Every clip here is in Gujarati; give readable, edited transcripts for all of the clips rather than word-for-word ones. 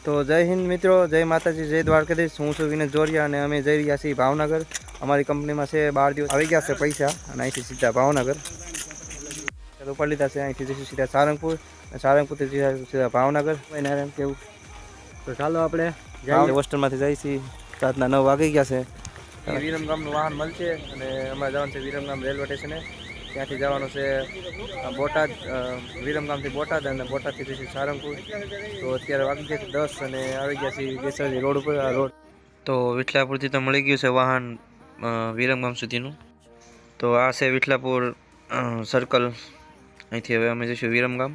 તો જય હિન્દ મિત્રો, જય માતાજી, જય દ્વારકાધીશ। હું છું વિનેશ જોરિયા અને અમે જઈ રહ્યા છીએ ભાવનગર। અમારી કંપનીમાં છે 12 દિવસ આવી ગયા છે પૈસા અને અહીંથી સીધા ભાવનગર ઉપાડી લીધા છે। અહીંથી જઈશું સીધા સારંગપુર, સારંગપુરથી સીધા ભાવનગર। કેવું તો ચાલો આપણે હોસ્ટેલમાંથી જઈએ છીએ। રાતના 9 વાગી ગયા છે। વિરમગામનું વાહન મળશે અને અમારે જવાનું છે વિરમગામ રેલવે સ્ટેશને। ત્યાંથી જવાનું છે બોટાદ, વિરમગામથી બોટાદ અને બોટાદથી જઈશું સારંગપુર। તો અત્યારે વાગી ગયા છે 10 અને આવી ગયા છીએ બેસરાજી રોડ ઉપર। આ રોડ તો વિઠલાપુરથી તો મળી ગયું છે વાહન વિરમગામ સુધીનું। તો આ છે વિઠલાપુર સર્કલ। અહીંથી હવે અમે જઈશું વિરમગામ।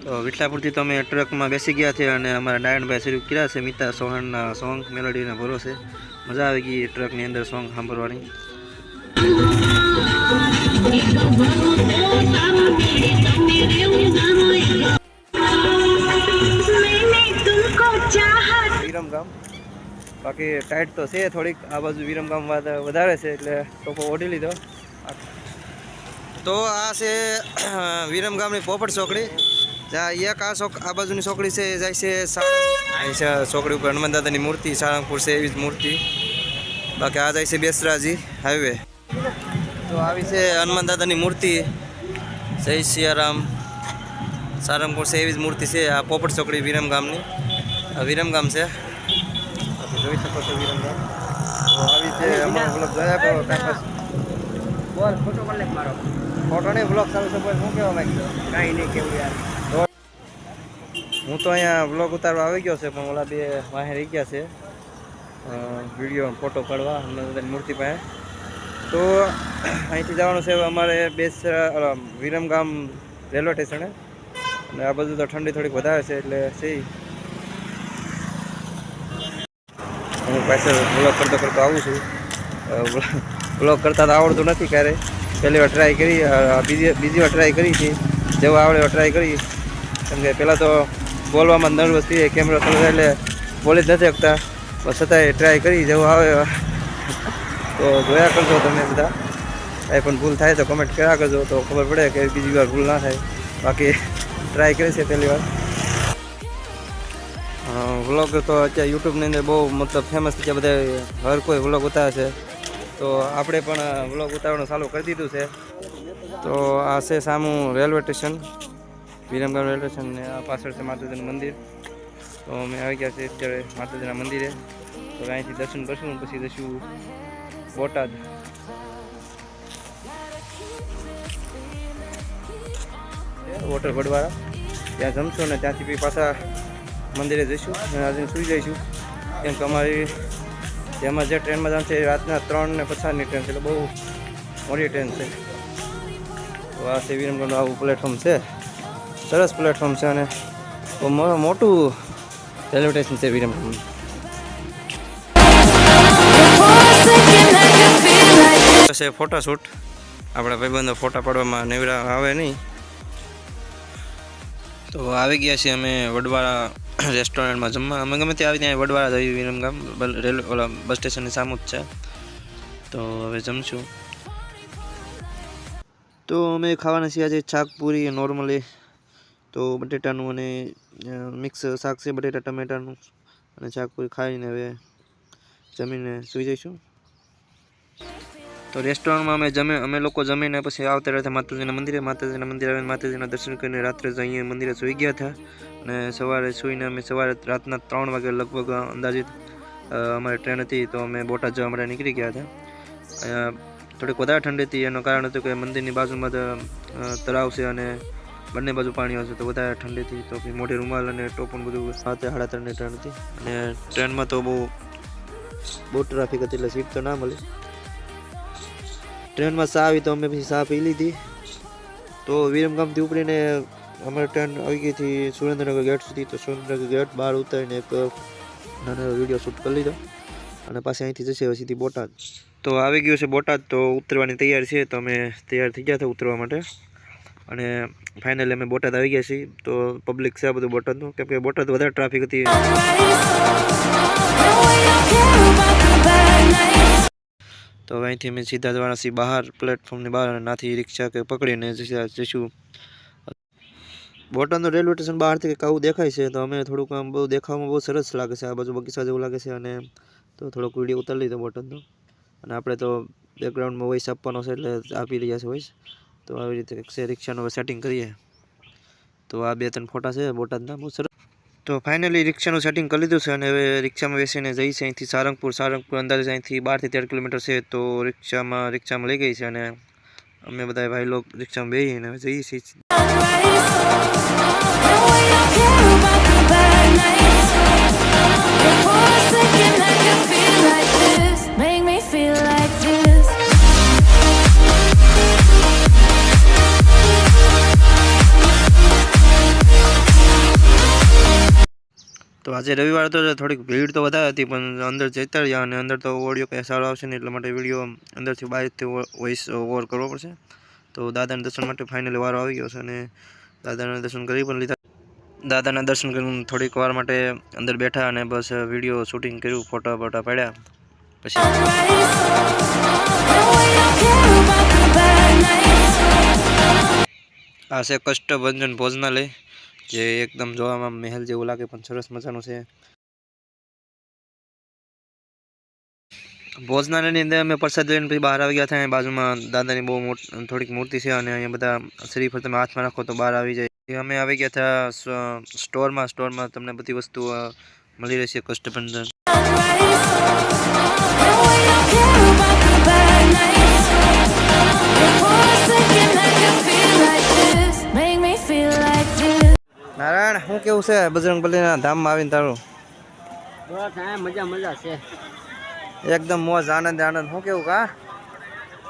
તો વિઠલાપુરથી તો અમે ટ્રકમાં બેસી ગયા છે અને અમારા નારાયણભાઈ શરૂ કર્યા છે મિતા સોહાણના સોંગ મેલોડીના ભરોસે। મજા આવી ગઈ ટ્રકની અંદર સોંગ સાંભળવાની। વિરમગામ બાકી ટાઈટ તો છે થોડીક, આ બાજુ વિરમગામ વધારે છે એટલે ટોપો ઓઢી લીધો। તો આ છે વિરમગામની પોપટ ચોકડી। જ્યાં એક આ બાજુની ચોકડી છે જાય છે સાળંગ, ચોકડી ઉપર હનુમાન દાદાની મૂર્તિ સાળંગપુર છે એવી જ મૂર્તિ। બાકી આ જાય છે બેસરાજી હાઈવે। તો આવી છે હનુમાન દાદાની મૂર્તિ, જય સિયારામ, સારંગપુર છે એવી જ મૂર્તિ છે। આ પોપટ ચોકડી વિરમગામની, આ વિરમગામ છે, જોઈ શકો છો વિરમગામ। તો આવી છે અમારો બ્લોગ જોયા કરો ટાઈમપાસ। બોલ ફોટો કોણ લે મારો ફોટો નહીં બ્લોગ ચાલુ છે, બોલ શું કહેવા માંગતો? કાંઈ નહીં કેવું યાર। હું તો અહીંયા બ્લોગ ઉતારવા આવી ગયો છે પણ ઓલા બે વાહે રહી ગયા છે વિડીયો ફોટો પાડવા હનુમાન મૂર્તિ પાસે। તો અહીંથી જવાનું છે અમારે વિરમગામ રેલવે સ્ટેશને। અને આ બધું તો ઠંડી થોડીક વધારે છે એટલે સહી હું પાછળ બ્લોગ કરતો આવું છું। બ્લોગ કરતા તો આવડતું નથી ક્યારે, પહેલી વાર ટ્રાય કરી, બીજી વાર ટ્રાય કરી હતી, જેવો આવડે એવો ટ્રાય કરી। કેમ કે પહેલાં તો બોલવામાં નર્વસ થઈ, કેમેરો ચાલુ થાય એટલે બોલી જ નથી શકતા, પણ છતાંય ટ્રાય કરી, જેવું આવે તો જોયા કરજો તમે બધા। કાંઈ પણ ભૂલ થાય તો કમેન્ટ કર્યા કરજો તો ખબર પડે કે બીજી વાર ભૂલ ના થાય। બાકી ટ્રાય કરી છે પહેલી વાર। વ્લોગ તો અત્યારે યુટ્યુબની અંદર બહુ મતલબ ફેમસ છે, બધા હર કોઈ વ્લોગ ઉતારે છે, તો આપણે પણ વ્લોગ ઉતારવાનું ચાલુ કરી દીધું છે। તો આ છે સામું railway station, Viramgam railway station, ને આ પાછળ છે માતાજીનું મંદિર। તો અમે આવી ગયા છીએ અત્યારે માતાજીના મંદિરે। તો અહીંથી દર્શન કરશું પછી જઈશું બોટાદ। વોટર ગઢવાળા ત્યાં જમશું ને ત્યાંથી બી પાછા મંદિરે જઈશું અને આજે સૂઈ જઈશું। કેમ કે જેમાં જે ટ્રેનમાં જવાનું છે રાતના 3 ને 50ની ટ્રેન છે, એટલે બહુ મોટી ટ્રેન છે। તો આ છે વિરમગામનું આવું પ્લેટફોર્મ છે, સરસ પ્લેટફોર્મ છે અને બહુ મોટું રેલવે સ્ટેશન છે વિરમગામનું। છે ફોટોશૂટ, આપણા ભાઈબંધો ફોટા પાડવામાં નેવરા આવે નહીં। તો આવી ગયા છીએ અમે વડવાળા રેસ્ટોરન્ટમાં જમવા। અમે ગમે ત્યાં આવી ત્યાં વડવાળા જઈએ, વિરમગામ રેલવે ઓલા બસ સ્ટેશનની સામે જ છે। તો હવે જમશું। તો અમે ખાવાના છીએ આજે શાક પૂરી નોર્મલી, તો બટેટાનું અને મિક્સ શાક છે, બટેટા ટમેટાનું અને શાક પૂરી ખાઈને હવે જમીને સૂઈ જઈશું। તો રેસ્ટોરન્ટમાં અમે લોકો જમીને પછી આવતા રહ્યા માતાજીના મંદિરે આવીને માતાજીના દર્શન કરીને રાત્રે જ અહીંયા મંદિરે સૂઈ ગયા હતા। અને સવારે સૂઈને અમે રાતના 3 વાગે લગભગ અંદાજિત અમારી ટ્રેન હતી, તો અમે બોટાદ જવા માટે નીકળી ગયા હતા। થોડીક વધારે ઠંડી હતી, એનું કારણ હતું કે મંદિરની બાજુમાં તળાવ છે અને બંને બાજુ પાણી આવશે, તો વધારે ઠંડી હતી। તો પછી મોટી રૂમાલ અને ટોપન બધું સાથે 3:30ની ટ્રેન હતી અને ટ્રેનમાં તો બહુ ટ્રાફિક હતી એટલે સીટ તો ના મળી। ટ્રેનમાં ચા આવી તો અમે પછી ચા પી લીધી। તો વિરમગામથી ઉપડીને અમારી ટ્રેન આવી ગઈ હતી સુરેન્દ્રનગર ગેટ સુધી। તો સુરેન્દ્રનગર ગેટ બહાર ઉતારીને એક નાનો વિડીયો શૂટ કરી લીધો અને પાછી અહીંથી જશે સીધી બોટાદ। તો આવી ગયું છે બોટાદ, તો ઉતરવાની તૈયારી છે, તો અમે તૈયાર થઈ ગયા હતા ઉતરવા માટે અને ફાઇનલી અમે બોટાદ આવી ગયા છીએ। તો પબ્લિક છે આ બધું બોટાદનું, કેમ કે બોટાદ વધારે ટ્રાફિક હતી। તો અહીંથી અમે સીધા જવાના છીએ બહાર, પ્લેટફોર્મની બહાર, અને નાથી રિક્ષા કે પકડીને જઈશું બોટાદનું રેલવે સ્ટેશન બહારથી કંઈક આવું દેખાય છે, તો અમે થોડુંક આમ બહુ દેખાવામાં બહુ સરસ લાગે છે, આ બાજુ બગીચા જેવું લાગે છે, અને તો થોડોક વિડીયો ઉતારી લીધો બોટાદનો, અને આપણે તો બેકગ્રાઉન્ડમાં વોઇસ આપવાનો છે એટલે આપી રહ્યા છે વોઇસ. તો આવી રીતે છે રિક્ષાનું સેટિંગ કરીએ. તો આ 2-3 ફોટા છે બોટાદના, બહુ સરસ. તો ફાઇનલી રિક્ષાનું સેટિંગ કરી લીધું છે, અને હવે રિક્ષામાં બેસીને જઈ છે અહીંથી સારંગપુર અંદાજે અહીંથી 12 થી 13 કિલોમીટર છે. તો રિક્ષામાં લઈ ગઈ છે, અને અમે બધા ભાઈ લોગ રિક્ષામાં બેસીને જઈએ છીએ. તો આજે રવિવાર હતો એટલે થોડીક ભીડ તો વધારે હતી, પણ અંદર જતા રહ્યા, અને અંદર તો ઓડિયો કંઈ સારો આવશે નહીં, એટલા માટે વિડીયો અંદરથી બહારથી વોઇસ ઓવર કરવો પડશે. તો દાદાના દર્શન માટે ફાઇનલી વારો આવી ગયો છે, અને દાદાના દર્શન કરી પણ લીધા. દાદાના દર્શન કરીને થોડીક વાર માટે અંદર બેઠા, અને બસ વિડીયો શૂટિંગ કર્યું, ફોટા પડ્યા. પછી આ છે કષ્ટભંજન ભોજનાલય, જે એકદમ જોવામાં મહેલ જેવું લાગે, પણ સરસ મજાનું છે. ભોજનાલયની અંદર અમે પ્રસાદ લઈને પછી બહાર આવી ગયા હતા. બાજુમાં દાદાની બહુ થોડીક મૂર્તિ છે, અને અહીંયા બધા શ્રીફળ તમે હાથમાં રાખો તો બહાર આવી જાય. અમે આવી ગયા હતા સ્ટોરમાં તમને બધી વસ્તુ મળી રહેશે કષ્ટભંજન. નારાયણ, શું કેવું છે બજરંગબલીના ધામમાં આવીને તારું? મજા છે એકદમ મોજ, આનંદ. શું કેવું? કા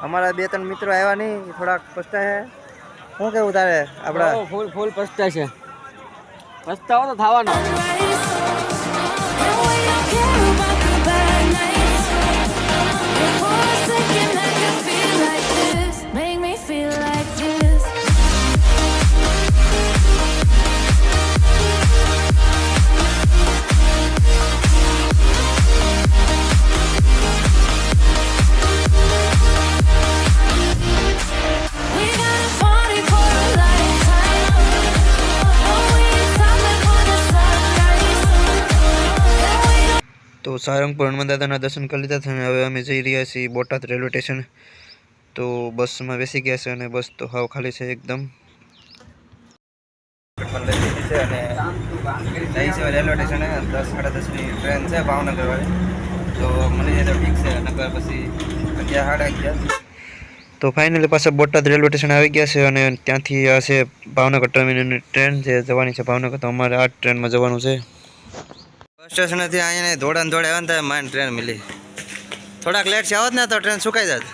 અમારા 2-3 મિત્રો આવ્યા નહીં, થોડાક પસ્તા છે. શું કેવું તારે? આપડા ફૂલ પસ્તા છે. પસ્તાવો તો થવાનો. તો સારંગપુર હનુમાન દાદાના દર્શન કરી લીધા છે, અને હવે અમે જઈ રહ્યા છીએ બોટાદ રેલવે સ્ટેશન. તો બસમાં બેસી ગયા છે, અને બસ તો હાવ ખાલી છે એકદમ. રેલવે સ્ટેશન 10-10:30ની ટ્રેન છે ભાવનગર વાળી, તો મળી જાય તો ઠીક છે, નગર પછી 11-11:30. તો ફાઇનલી પાછા બોટાદ રેલવે સ્ટેશન આવી ગયા છે, અને ત્યાંથી આ છે ભાવનગર ટર્મિનલની ટ્રેન જે જવાની છે ભાવનગર. તો અમારે આ ટ્રેનમાં જવાનું છે. બસ સ્ટેશનથી અહીંયા દોડે આવે ને માઇન્ડ ટ્રેન મિલી. થોડાક લેટ છે આવત ને તો ટ્રેન સુકાઈ જાત.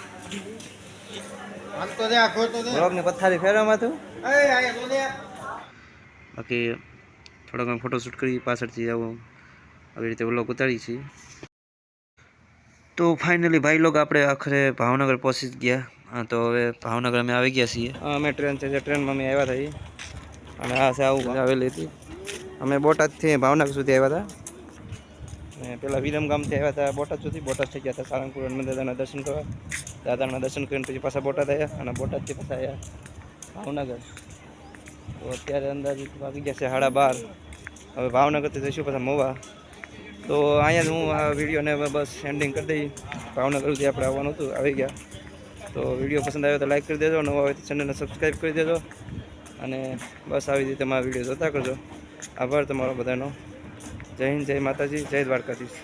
બ્લોકની પથારી ફેરવામાં તું બાકી થોડાક ફોટોશૂટ કરી પાછળથી આવું આવી રીતે વ્લોગ ઉતારી છીએ. તો ફાઇનલી ભાઈ લોગ આપણે આખરે ભાવનગર પહોંચી ગયા. હા, તો હવે ભાવનગર અમે આવી ગયા છીએ. અમે ટ્રેન છે જે ટ્રેનમાં અમે આવ્યા હતા, અને આ છે આવું આવેલી હતી. અમે બોટાદથી ભાવનગર સુધી આવ્યા હતા, અને પહેલાં વિરમગામથી આવ્યા હતા બોટાદ સુધી. બોટાદ થઈ ગયા હતા સારંગપુર હનુમાન દાદાના દર્શન કરવા. દાદાના દર્શન કરીને પછી પાછા બોટાદ આવ્યા, અને બોટાદથી પાછા આવ્યા ભાવનગર. તો અત્યારે અંદાજિત વાગી ગયા છે 12:30. હવે ભાવનગરથી જઈશું પાછા મોવા. તો અહીંયા જ હું આ વિડીયોને બસ એન્ડિંગ કરી દઈ. ભાવનગર સુધી આપણે આવવાનું હતું, આવી ગયા. તો વિડીયો પસંદ આવ્યો તો લાઈક કરી દેજો, નવા હોય તો ચેનલને સબસ્ક્રાઈબ કરી દેજો, અને બસ આવી રીતે મારા વિડીયો જોતા કરજો. આભાર તમારો બધાનો. જય હિન્દ, જય માતાજી, જય દ્વારકાધીશ.